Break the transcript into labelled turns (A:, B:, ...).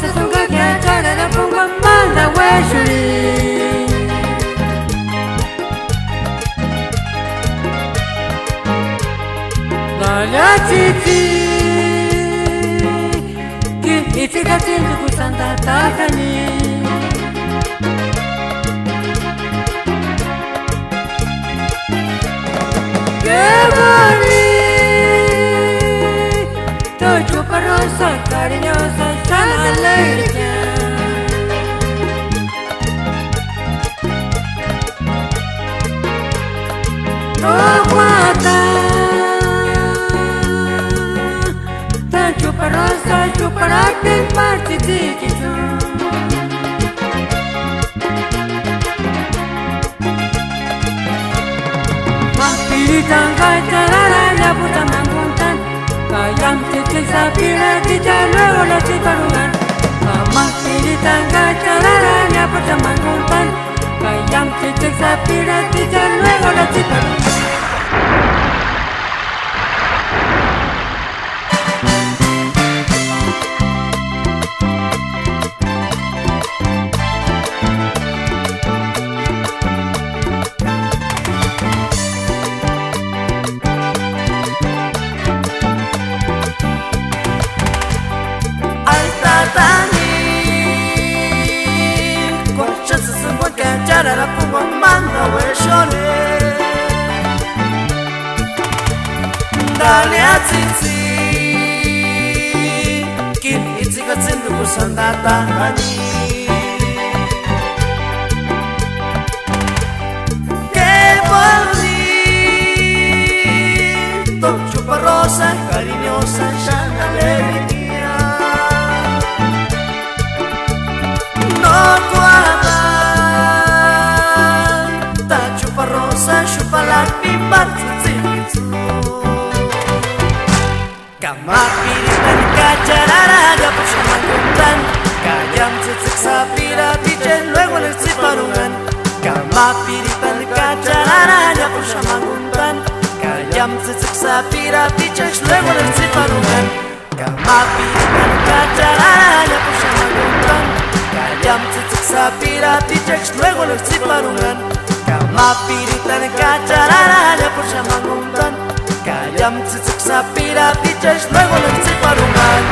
A: se sunga que achara la ponga manda hueshuri. La titi ki itika tindu kusanta takani. Chupa rosa, cariñosa, sana alegría. No aguanta. Tan chupa rosa, chupará que parte de que yo. Mapiritan kaitarara la puta manguntan. Kayam titik sapira tija luego la ciparungan. Amak piritan kachararanya perjaman kuntan. Kayam titik sapira tija luego la ciparungan.
B: La pongo manda hueshole. Dale a tsitsi kin itzika tsindu kusanda tangani. Que bonito, chupa rosa, cariñosa, sana alegría. No guarda chupa la pipa tsitsi. Kama piritan kacharara ya pusha manguntan. Kayam tsitsik sapira tiche luego le ciparungan. Kama piritan kacharara ya pusha manguntan. Kayam tsitsik sapira tiche luego le ciparungan. Kama piritan kacharara ya pusha manguntan. Kayam tsitsik sapira tiche luego le ciparungan. Kama piritan kacharara por shamanguntan. Kayam tsitsik sapira tichesh luego le ciparungan.